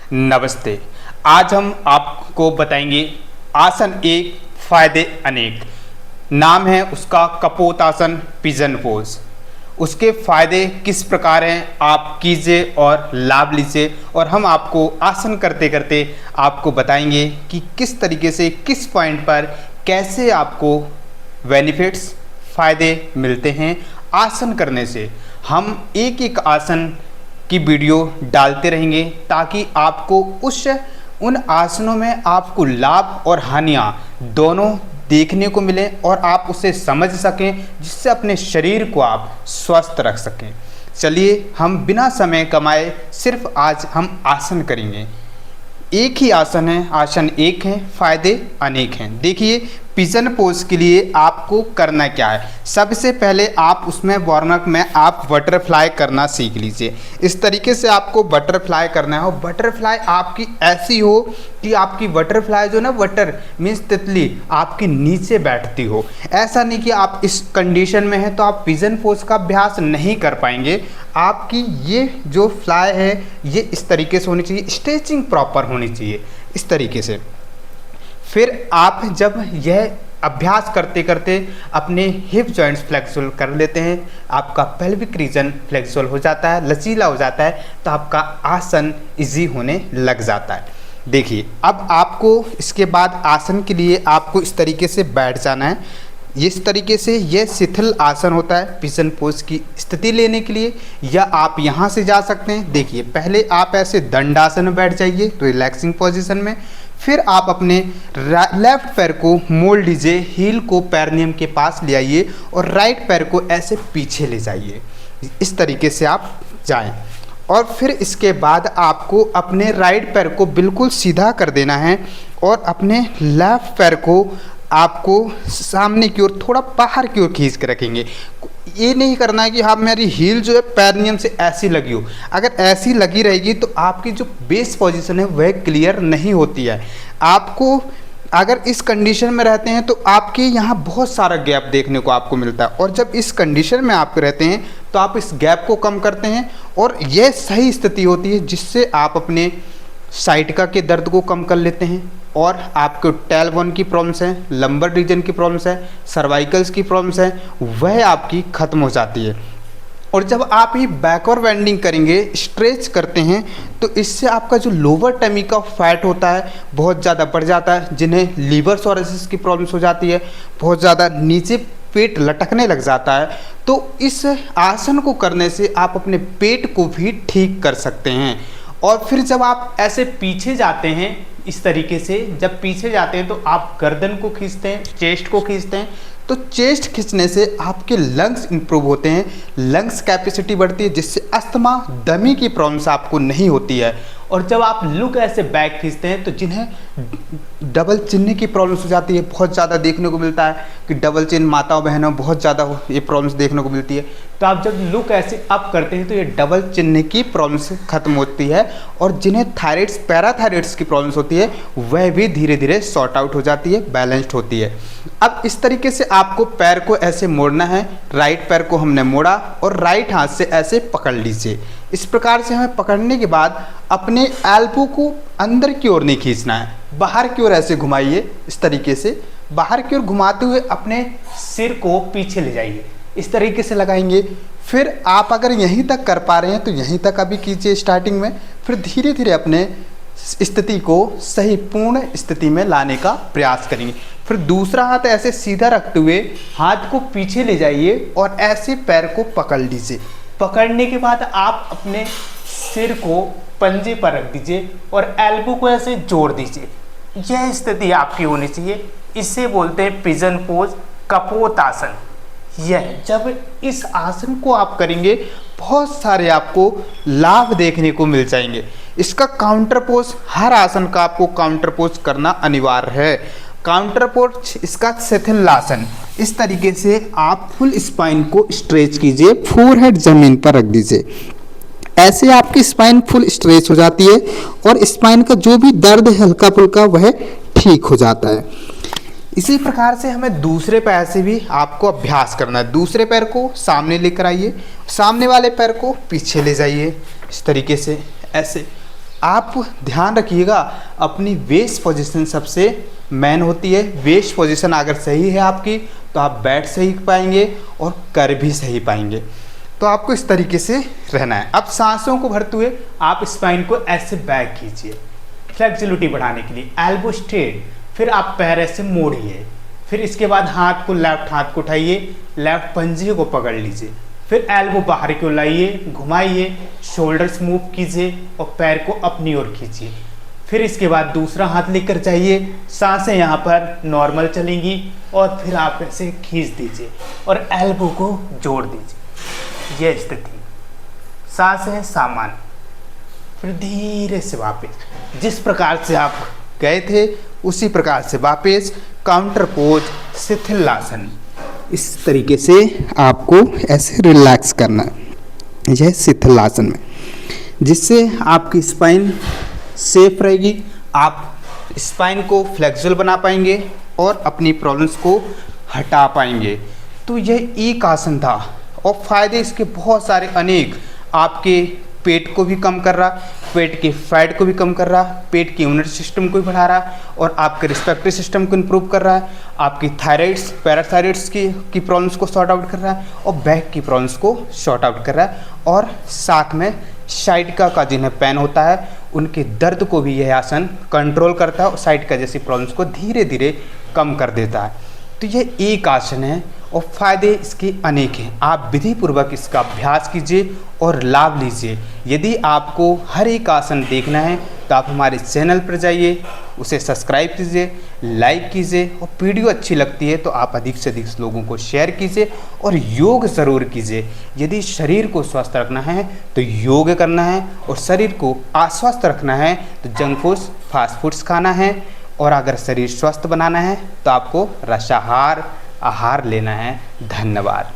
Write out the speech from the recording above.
नमस्ते। आज हम आपको बताएंगे आसन एक फायदे अनेक। नाम है उसका कपोतासन पिजन पोज। उसके फायदे किस प्रकार हैं आप कीजिए और लाभ लीजिए, और हम आपको आसन करते करते आपको बताएंगे कि किस तरीके से किस पॉइंट पर कैसे आपको बेनिफिट्स फायदे मिलते हैं आसन करने से। हम एक एक आसन की वीडियो डालते रहेंगे ताकि आपको उन आसनों में आपको लाभ और हानियाँ दोनों देखने को मिले और आप उसे समझ सकें, जिससे अपने शरीर को आप स्वस्थ रख सकें। चलिए हम बिना समय कमाए सिर्फ आज हम आसन करेंगे। एक ही आसन है, आसन एक है, फायदे अनेक हैं। देखिए पिजन पोज के लिए आपको करना क्या है। सबसे पहले आप उसमें वार्म अप में आप बटरफ्लाई करना सीख लीजिए। इस तरीके से आपको बटरफ्लाई करना है। और बटरफ्लाई आपकी ऐसी हो कि आपकी बटरफ्लाई जो ना, बटर मीन्स तितली आपकी नीचे बैठती हो। ऐसा नहीं कि आप इस कंडीशन में हैं तो आप पिजन पोज का अभ्यास नहीं कर पाएंगे। आपकी ये जो फ्लाई है ये इस तरीके से होनी चाहिए, स्ट्रेचिंग प्रॉपर होनी चाहिए इस तरीके से। फिर आप जब यह अभ्यास करते करते अपने हिप जॉइंट्स फ्लेक्सिबल कर लेते हैं, आपका पेल्विक रीजन फ्लेक्सिबल हो जाता है, लचीला हो जाता है, तो आपका आसन इजी होने लग जाता है। देखिए अब आपको इसके बाद आसन के लिए आपको इस तरीके से बैठ जाना है। इस तरीके से यह शिथिल आसन होता है पिजन पोज की स्थिति लेने के लिए, या आप यहाँ से जा सकते हैं। देखिए पहले आप ऐसे दंडासन में बैठ जाइए रिलैक्सिंग पोजीशन में। फिर आप अपने लेफ्ट पैर को मोड़ लीजिए, हील को पेरिनियम के पास ले आइए और राइट पैर को ऐसे पीछे ले जाइए। इस तरीके से आप जाएं और फिर इसके बाद आपको अपने राइट पैर को बिल्कुल सीधा कर देना है और अपने लेफ्ट पैर को आपको सामने की ओर थोड़ा बाहर की ओर खींच के रखेंगे। ये नहीं करना है कि हाँ मेरी हील जो है पेरिनियम से ऐसी लगी हो। अगर ऐसी लगी रहेगी तो आपकी जो बेस पोजीशन है वह क्लियर नहीं होती है। आपको अगर इस कंडीशन में रहते हैं तो आपके यहाँ बहुत सारा गैप देखने को आपको मिलता है, और जब इस कंडीशन में आप रहते हैं तो आप इस गैप को कम करते हैं और यह सही स्थिति होती है जिससे आप अपने साइटिका के दर्द को कम कर लेते हैं, और आपको टेलबोन की प्रॉब्लम्स हैं, लंबर रीजन की प्रॉब्लम्स हैं, सर्वाइकल्स की प्रॉब्लम्स हैं, वह आपकी ख़त्म हो जाती है। और जब आप ये बैकवर्ड बेंडिंग करेंगे, स्ट्रेच करते हैं, तो इससे आपका जो लोअर टमी का फैट होता है बहुत ज़्यादा बढ़ जाता है, जिन्हें लीवर सोरेसिस की प्रॉब्लम्स हो जाती है, बहुत ज़्यादा नीचे पेट लटकने लग जाता है। तो इस आसन को करने से आप अपने पेट को भी ठीक कर सकते हैं। और फिर जब आप ऐसे पीछे जाते हैं, इस तरीके से जब पीछे जाते हैं तो आप गर्दन को खींचते हैं, चेस्ट को खींचते हैं। तो चेस्ट खींचने से आपके लंग्स इंप्रूव होते हैं, लंग्स कैपेसिटी बढ़ती है, जिससे अस्थमा दमे की प्रॉब्लम्स आपको नहीं होती है। और जब आप लुक ऐसे बैक खींचते हैं तो जिन्हें डबल चिन्ह की प्रॉब्लम्स हो जाती है, बहुत ज़्यादा देखने को मिलता है कि डबल चिन्ह माताओं बहनों बहुत ज़्यादा ये प्रॉब्लम्स देखने को मिलती है। तो आप जब लुक ऐसे अप करते हैं तो ये डबल चिन्ह की प्रॉब्लम्स खत्म होती है, और जिन्हें थायराइड्स पैराथायराइड्स की प्रॉब्लम्स होती है वह भी धीरे धीरे सॉर्ट आउट हो जाती है, बैलेंस्ड होती है। अब इस तरीके से आपको पैर को ऐसे मोड़ना है। राइट पैर को हमने मोड़ा और राइट हाथ से ऐसे पकड़ लीजिए। इस प्रकार से हमें पकड़ने के बाद अपने एल्बो को अंदर की ओर नहीं खींचना है, बाहर की ओर ऐसे घुमाइए। इस तरीके से बाहर की ओर घुमाते हुए अपने सिर को पीछे ले जाइए, इस तरीके से लगाएंगे। फिर आप अगर यहीं तक कर पा रहे हैं तो यहीं तक अभी कीजिए स्टार्टिंग में, फिर धीरे धीरे अपने स्थिति को सही पूर्ण स्थिति में लाने का प्रयास करेंगे। फिर दूसरा हाथ ऐसे सीधा रखते हुए हाथ को पीछे ले जाइए और ऐसे पैर को पकड़ लीजिए। पकड़ने के बाद आप अपने सिर को पंजे पर रख दीजिए और एल्बो को ऐसे जोड़ दीजिए। यह स्थिति आपकी होनी चाहिए। इसे बोलते हैं पिजन पोज, कपोतासन। यह जब इस आसन को आप करेंगे बहुत सारे आपको लाभ देखने को मिल जाएंगे। इसका काउंटर पोज, हर आसन का आपको काउंटर पोज करना अनिवार्य है। काउंटर पोज इसका शिथिल आसन। इस तरीके से आप फुल स्पाइन को स्ट्रेच कीजिए, फोरहेड जमीन पर रख दीजिए। ऐसे आपकी स्पाइन फुल स्ट्रेच हो जाती है और स्पाइन का जो भी दर्द है हल्का फुल्का वह ठीक हो जाता है। इसी प्रकार से हमें दूसरे पैर से भी आपको अभ्यास करना है। दूसरे पैर को सामने लेकर आइए, सामने वाले पैर को पीछे ले जाइए। इस तरीके से ऐसे आप ध्यान रखिएगा, अपनी वेस्ट पोजीशन सबसे मेन होती है। वेस्ट पोजीशन अगर सही है आपकी तो आप बैठ सही पाएंगे और कर भी सही पाएंगे। तो आपको इस तरीके से रहना है। अब सांसों को भरते हुए आप स्पाइन को ऐसे बैक कीजिए फ्लेक्सिबिलिटी बढ़ाने के लिए, एल्बो स्ट्रेट, फिर आप पैर ऐसे मोड़िए, फिर इसके बाद हाथ को, लेफ्ट हाथ को उठाइए, लेफ्ट पंजे को पकड़ लीजिए, फिर एल्बो बाहर की ओर लाइए, घुमाइए, शोल्डर्स मूव कीजिए और पैर को अपनी ओर खींचिए। फिर इसके बाद दूसरा हाथ लेकर जाइए, सांसें यहाँ पर नॉर्मल चलेंगी और फिर आप ऐसे खींच दीजिए और एल्बो को जोड़ दीजिए। यह स्थिति, सांसें हैं सामान्य, फिर धीरे से वापस जिस प्रकार से आप गए थे उसी प्रकार से वापस काउंटर पोज शिथिलासन। इस तरीके से आपको ऐसे रिलैक्स करना है यह शिथिलासन में, जिससे आपकी स्पाइन सेफ रहेगी, आप स्पाइन को फ्लेक्सिबल बना पाएंगे और अपनी प्रॉब्लम्स को हटा पाएंगे। तो यह एक आसन था और फायदे इसके बहुत सारे अनेक, आपके पेट को भी कम कर रहा, पेट के फैट को भी कम कर रहा, पेट के इम्यूनिटी सिस्टम को भी बढ़ा रहा और आपके रिस्पेक्टरी सिस्टम को इम्प्रूव कर रहा है, आपकी थायराइड्स पैराथायराइड्स की प्रॉब्लम्स को सॉर्ट आउट कर रहा है और बैक की प्रॉब्लम्स को सॉर्ट आउट कर रहा है और साथ में साइटिका का जिन्हें पेन होता है उनके दर्द को भी यह आसन कंट्रोल करता है और साइटिका जैसी प्रॉब्लम्स को धीरे धीरे कम कर देता है। तो यह एक आसन है और फायदे इसके अनेक हैं। आप विधि पूर्वक इसका अभ्यास कीजिए और लाभ लीजिए। यदि आपको हर एक आसन देखना है तो आप हमारे चैनल पर जाइए, उसे सब्सक्राइब कीजिए, लाइक कीजिए और वीडियो अच्छी लगती है तो आप अधिक से अधिक लोगों को शेयर कीजिए और योग ज़रूर कीजिए। यदि शरीर को स्वस्थ रखना है तो योग करना है और शरीर को अस्वस्थ रखना है तो जंक फूड्स फास्ट फूड्स खाना है और अगर शरीर स्वस्थ बनाना है तो आपको रसाहार आहार लेना है। धन्यवाद।